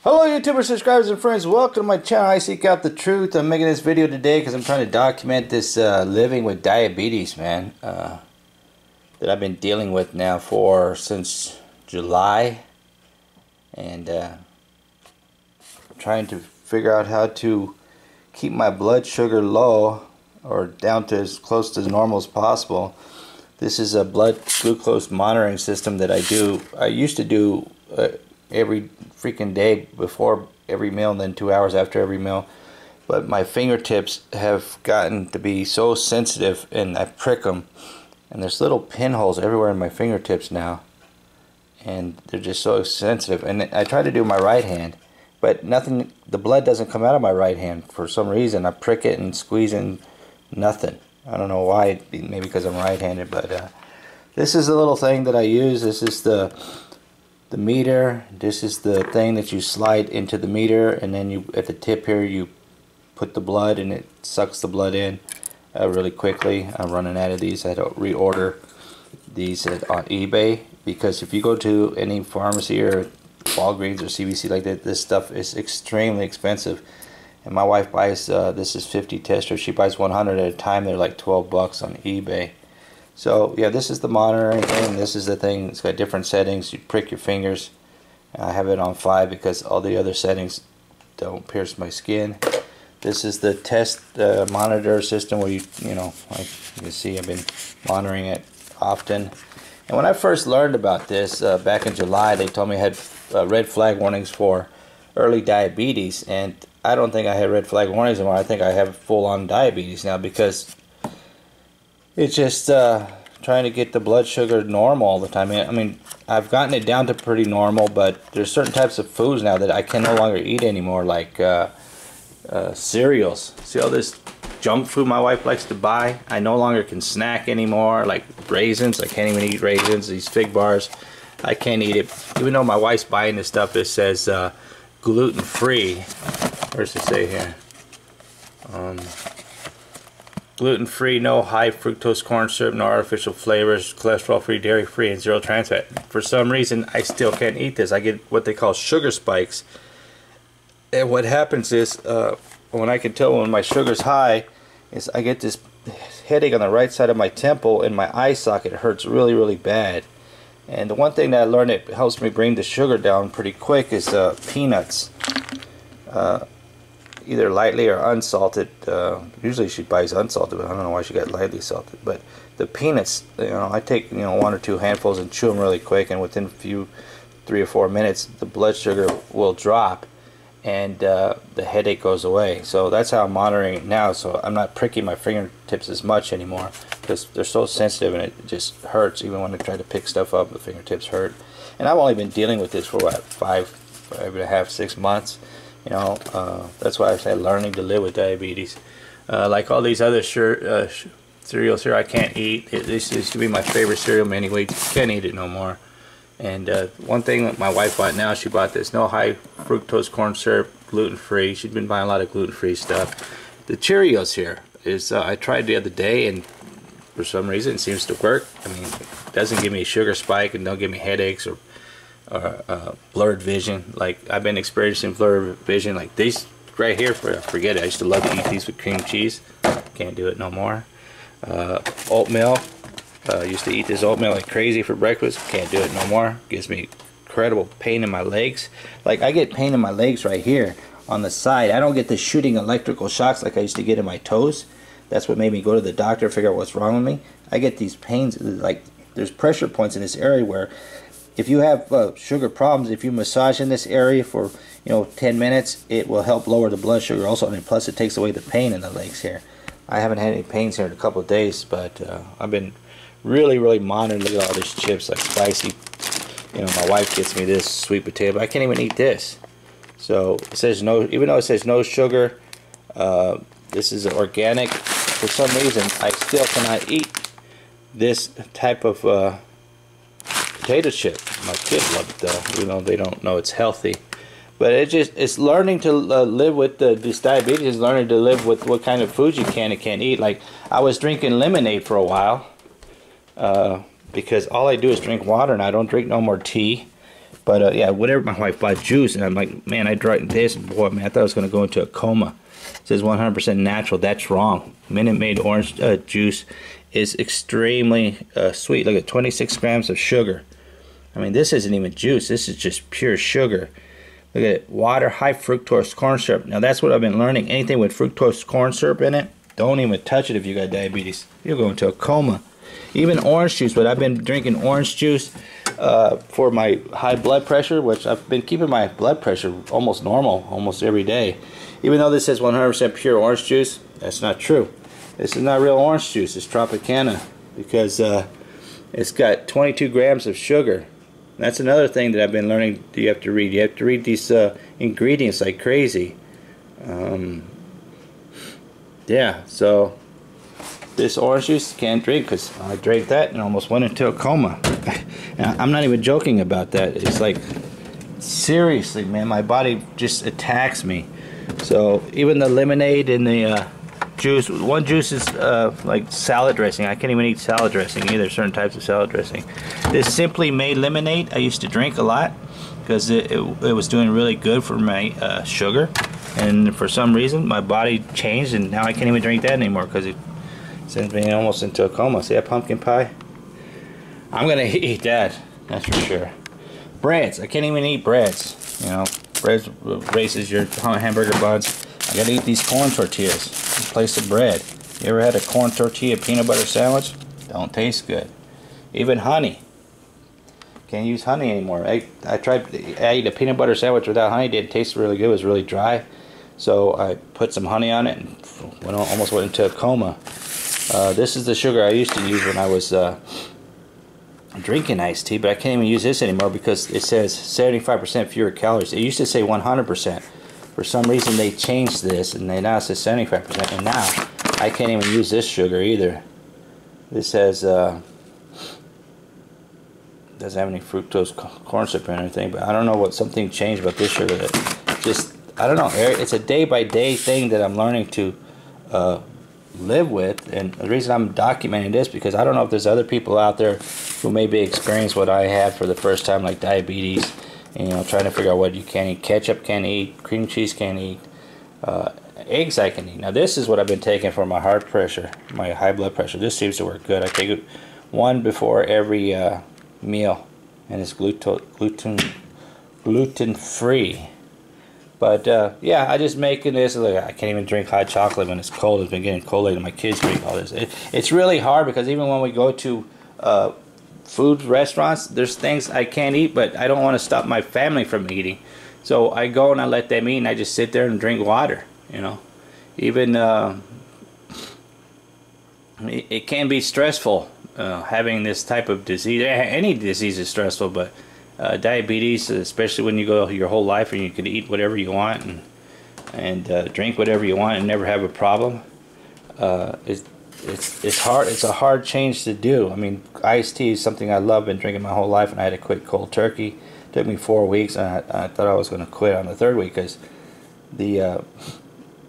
Hello YouTubers, subscribers, and friends. Welcome to my channel. I seek out the truth. I'm making this video today because I'm trying to document this living with diabetes, man, that I've been dealing with now since July, and trying to figure out how to keep my blood sugar low or down to as close to normal as possible. This is a blood glucose monitoring system that I used to do every freaking day before every meal and then 2 hours after every meal, but my fingertips have gotten to be so sensitive and I prick them, and there's little pinholes everywhere in my fingertips now, and they're just so sensitive. And I try to do my right hand, but nothing, the blood doesn't come out of my right hand for some reason. I prick it and squeeze and nothing. I don't know why, maybe because I'm right-handed, but this is the little thing that I use. This is the meter. This is the thing that you slide into the meter, and then you, at the tip here, you put the blood and it sucks the blood in really quickly. I'm running out of these. I had to reorder these on eBay, because if you go to any pharmacy or Walgreens or CVS like that, this stuff is extremely expensive. And my wife buys, this is 50 testers. She buys 100 at a time. They're like 12 bucks on eBay. So yeah, this is the monitoring thing. This is the thing. It's got different settings. You prick your fingers. I have it on 5 because all the other settings don't pierce my skin. This is the test monitor system where you know, like you can see, I've been monitoring it often. And when I first learned about this back in July, they told me I had red flag warnings for early diabetes, and I don't think I had red flag warnings anymore. I think I have full-on diabetes now, because it's just trying to get the blood sugar normal all the time. I mean, I've gotten it down to pretty normal, but there's certain types of foods now that I can no longer eat anymore, like cereals. See all this junk food my wife likes to buy? I no longer can snack anymore, like raisins. I can't even eat raisins, these fig bars. I can't eat it. Even though my wife's buying this stuff, it says gluten-free. Where's it say here? Gluten-free, no high fructose corn syrup, no artificial flavors, cholesterol-free, dairy-free, and zero trans fat. For some reason, I still can't eat this. I get what they call sugar spikes. And what happens is, when I can tell when my sugar's high, is I get this headache on the right side of my temple, and my eye socket hurts really, really bad. And the one thing that I learned that helps me bring the sugar down pretty quick is peanuts. Either lightly or unsalted. Usually she buys unsalted, but I don't know why she got lightly salted. But the peanuts, you know, I take 1 or 2 handfuls and chew them really quick, and within 3 or 4 minutes, the blood sugar will drop, and the headache goes away. So that's how I'm monitoring it now. So I'm not pricking my fingertips as much anymore, because they're so sensitive and it just hurts. Even when I try to pick stuff up, the fingertips hurt. And I've only been dealing with this for what, 5.5, 6 months. You know, that's why I say learning to live with diabetes. Like all these other cereals here, I can't eat. This used to be my favorite cereal anyway. Can't eat it no more. And one thing that my wife bought now, she bought this no high fructose corn syrup, gluten-free. She's been buying a lot of gluten-free stuff. The Cheerios here is, I tried the other day, and for some reason it seems to work. I mean, it doesn't give me a sugar spike and don't give me headaches or blurred vision. Like I've been experiencing blurred vision like these right here. Forget it. I used to love to eat these with cream cheese. Can't do it no more. Oatmeal. Used to eat this oatmeal like crazy for breakfast. Can't do it no more. Gives me incredible pain in my legs. Like I get pain in my legs right here on the side. I don't get the shooting electrical shocks like I used to get in my toes. That's what made me go to the doctor, figure out what's wrong with me. I get these pains, like there's pressure points in this area where if you have sugar problems, if you massage in this area for 10 minutes, it will help lower the blood sugar also, and plus it takes away the pain in the legs here. I haven't had any pains here in a couple of days, but I've been really, really monitoring. Look at all these chips, like spicy. My wife gets me this sweet potato, but I can't even eat this. So it says no, even though it says no sugar, this is organic. For some reason, I still cannot eat this type of potato chip. My kids love it though, even though they don't know it's healthy. But it's learning to live with this diabetes, learning to live with what kind of foods you can and can't eat. Like I was drinking lemonade for a while because all I do is drink water, and I don't drink no more tea. But yeah, whatever. My wife bought juice, and I'm like, man, I drank this, and boy, man, I thought I was going to go into a coma. It says 100% natural. That's wrong. Minute Maid orange juice is extremely sweet. Look at 26 grams of sugar. I mean, this isn't even juice. This is just pure sugar. Look at it. Water, high fructose corn syrup. Now, that's what I've been learning. Anything with fructose corn syrup in it, don't even touch it if you got diabetes. You'll go into a coma. Even orange juice, but I've been drinking orange juice for my high blood pressure, which I've been keeping my blood pressure almost normal, almost every day. Even though this says 100% pure orange juice, that's not true. This is not real orange juice. It's Tropicana, because it's got 22 grams of sugar. That's another thing that I've been learning. You have to read. You have to read these ingredients like crazy. Yeah, so this orange juice can't drink, because I drank that and almost went into a coma. I'm not even joking about that. It's like, seriously, man, my body just attacks me. So even the lemonade and the juice, one juice is like salad dressing. I can't even eat salad dressing either, certain types of salad dressing. This Simply Made lemonade I used to drink a lot because it was doing really good for my sugar, and for some reason my body changed, and now I can't even drink that anymore because it sends me almost into a coma. See that pumpkin pie? I'm gonna eat that, that's for sure. Breads, I can't even eat breads. You know, bread raises your hamburger buns. I gotta eat these corn tortillas in place of bread. You ever had a corn tortilla peanut butter sandwich? Don't taste good. Even honey. Can't use honey anymore. I ate a peanut butter sandwich without honey. It didn't taste really good. It was really dry. So I put some honey on it and almost went into a coma. This is the sugar I used to use when I was drinking iced tea, but I can't even use this anymore because it says 75% fewer calories. It used to say 100%. For some reason they changed this, and now it says 75%, and now I can't even use this sugar either. This has doesn't have any fructose corn syrup or anything, but I don't know what something changed about this sugar that just, I don't know, it's a day-by-day thing that I'm learning to live with. And the reason I'm documenting this, because I don't know if there's other people out there who maybe experience what I had for the first time, like diabetes, and, you know, trying to figure out what you can't eat. Ketchup can't eat, cream cheese can't eat, eggs I can eat. Now this is what I've been taking for my heart pressure, my high blood pressure. This seems to work good. I take it one before every meal, and it's gluten free. But yeah, I just making this. Look, I can't even drink hot chocolate when it's cold. It's been getting cold lately. My kids drink all this. It's really hard because even when we go to food restaurants, there's things I can't eat, but I don't want to stop my family from eating. So I go and I let them eat, and I just sit there and drink water. You know, even it can be stressful having this type of disease. Any disease is stressful, but diabetes, especially when you go your whole life and you can eat whatever you want and drink whatever you want and never have a problem, it's hard. It's a hard change to do. I mean, iced tea is something I love, been drinking my whole life, and I had to quit cold turkey. It took me 4 weeks, and I thought I was going to quit on the 3rd week because the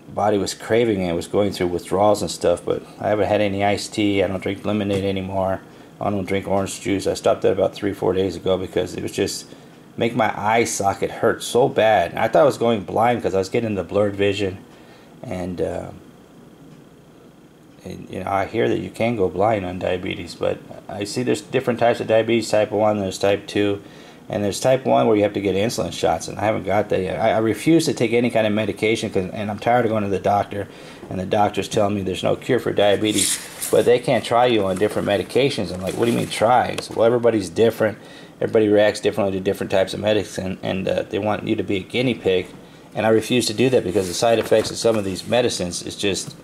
body was craving it. It was going through withdrawals and stuff. But I haven't had any iced tea. I don't drink lemonade anymore. I don't drink orange juice. I stopped that about 3-4 days ago because it was just make my eye socket hurt so bad. And I thought I was going blind because I was getting the blurred vision, and you know, I hear that you can go blind on diabetes, but I see there's different types of diabetes. Type 1, there's type 2, and there's type 1 where you have to get insulin shots, and I haven't got that yet. I refuse to take any kind of medication, and I'm tired of going to the doctor, and the doctor's telling me there's no cure for diabetes, but they can't try you on different medications. I'm like, what do you mean try? So, well, everybody's different. Everybody reacts differently to different types of medicine, and they want you to be a guinea pig, and I refuse to do that because the side effects of some of these medicines is just,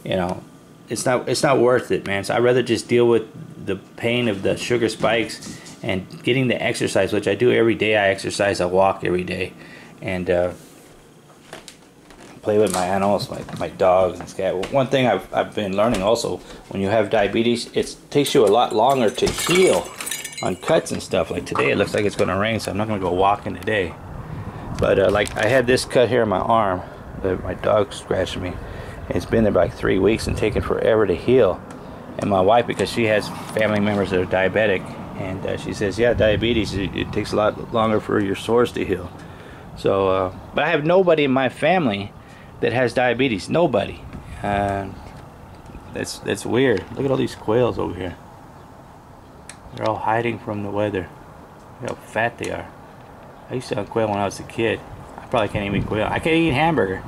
you know, it's not worth it, man. So I'd rather just deal with the pain of the sugar spikes and getting the exercise, which I do every day. I exercise, I walk every day, and play with my animals, my dogs and cat. One thing I've been learning also, when you have diabetes, it takes you a lot longer to heal on cuts and stuff. Like today, it looks like it's going to rain, so I'm not going to go walking today. But like I had this cut here on my arm that my dog scratched me. It's been there like 3 weeks and taken forever to heal. And my wife, because she has family members that are diabetic, And she says, yeah, diabetes, it takes a lot longer for your sores to heal. So, but I have nobody in my family that has diabetes. Nobody. That's weird. Look at all these quails over here. They're all hiding from the weather. Look how fat they are. I used to hunt quail when I was a kid. I probably can't even eat quail. I can't eat hamburger.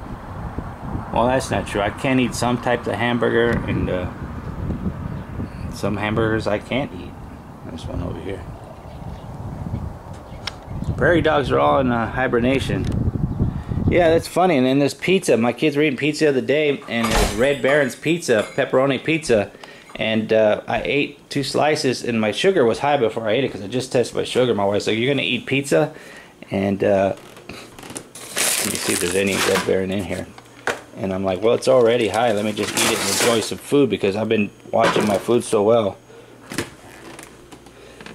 Well, that's not true. I can't eat some types of hamburger, and some hamburgers I can't eat. There's one over here. Prairie dogs are all in hibernation. Yeah, that's funny. And then this pizza. My kids were eating pizza the other day, and it was Red Baron's pizza, pepperoni pizza. And I ate 2 slices, and my sugar was high before I ate it because I just tested my sugar. My wife's like, "You're gonna eat pizza?" And let me see if there's any Red Baron in here. And I'm like, well, it's already high. Let me just eat it and enjoy some food because I've been watching my food so well.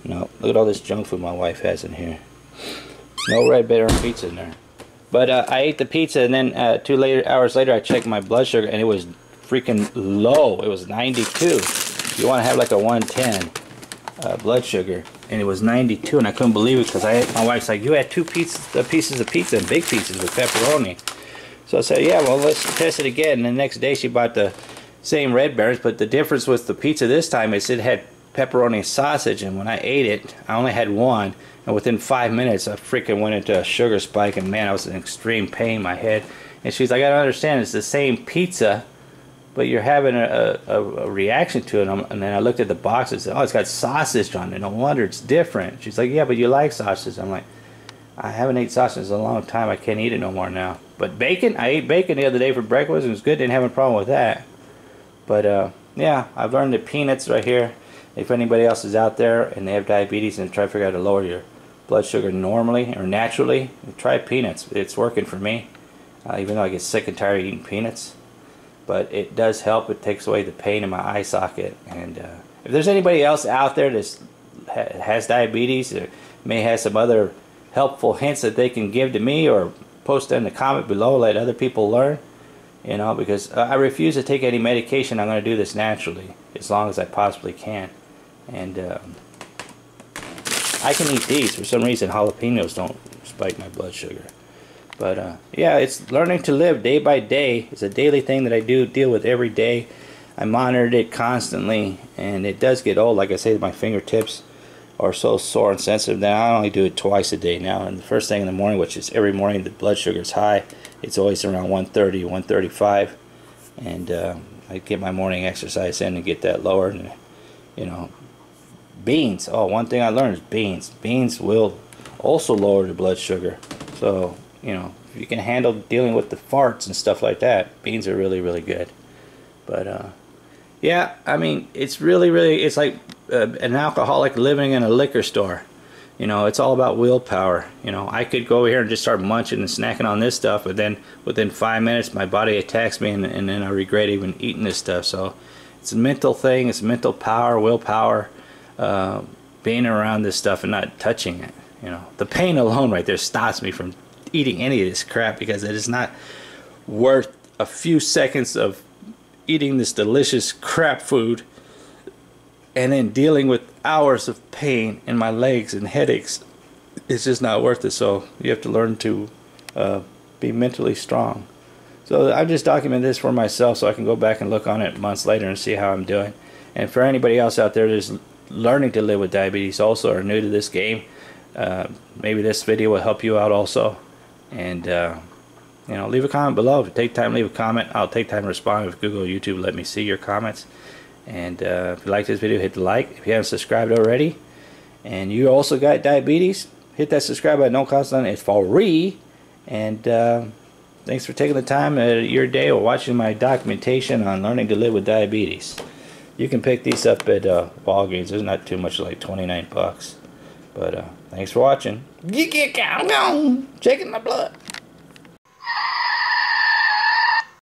No, look at all this junk food my wife has in here. No Red Baron pizza in there. But I ate the pizza, and then 2 hours later I checked my blood sugar, and it was freaking low. It was 92. You want to have like a 110 blood sugar, and it was 92, and I couldn't believe it because my wife's like, you had 2 pieces of pizza, big pieces with pepperoni. So I said, yeah, well, let's test it again. And the next day she bought the same Red Barons, but the difference with the pizza this time is it had pepperoni sausage, and when I ate it, I only had 1, and within 5 minutes I freaking went into a sugar spike, and man, I was in extreme pain in my head. And she's like, I don't understand, it's the same pizza, but you're having a reaction to it. And then I looked at the box and said, oh, it's got sausage on it, no wonder it's different. She's like, yeah, but you like sausage. I'm like, I haven't ate sausage in a long time, I can't eat it no more now. But bacon, I ate bacon the other day for breakfast, and it was good, didn't have a problem with that. But yeah, I've learned the peanuts right here. If anybody else is out there and they have diabetes and try to figure out how to lower your blood sugar normally or naturally, try peanuts. It's working for me, even though I get sick and tired of eating peanuts. But it does help. It takes away the pain in my eye socket. And if there's anybody else out there that has diabetes or may have some other helpful hints that they can give to me, or post in the comment below, let other people learn, you know, because I refuse to take any medication. I'm going to do this naturally as long as I possibly can. And I can eat these. For some reason jalapenos don't spike my blood sugar. But yeah, it's learning to live day by day. It's a daily thing that I deal with every day. I monitored it constantly, and it does get old. Like I say, my fingertips are so sore and sensitive that I only do it twice a day now. And the first thing in the morning, which is every morning, the blood sugar is high. It's always around 130, 135. And I get my morning exercise in and get that lowered. And, you know, beans. Oh, one thing I learned is beans. Beans will also lower the blood sugar. So, you know, if you can handle dealing with the farts and stuff like that, beans are really, really good. But yeah, I mean, it's really, it's like an alcoholic living in a liquor store. You know, it's all about willpower. You know, I could go over here and just start munching and snacking on this stuff, but then within 5 minutes my body attacks me, and then I regret even eating this stuff. So it's a mental thing. It's mental power, willpower, being around this stuff and not touching it. You know, the pain alone right there stops me from eating any of this crap, because it is not worth a few seconds of eating this delicious crap food and then dealing with hours of pain in my legs and headaches. It's just not worth it. So you have to learn to be mentally strong. So I'm just documenting this for myself so I can go back and look on it months later and see how I'm doing. And for anybody else out there that's learning to live with diabetes also, or new to this game, maybe this video will help you out also. And you know, leave a comment below. If you take time to leave a comment, I'll take time to respond. If Google or YouTube let me see your comments. And if you like this video, hit the like. If you haven't subscribed already and you also got diabetes, hit that subscribe button. No cost on it. It's for free. And thanks for taking the time out of your day or watching my documentation on learning to live with diabetes. You can pick these up at Walgreens. There's not too much, like 29 bucks. But thanks for watching. Checking my blood.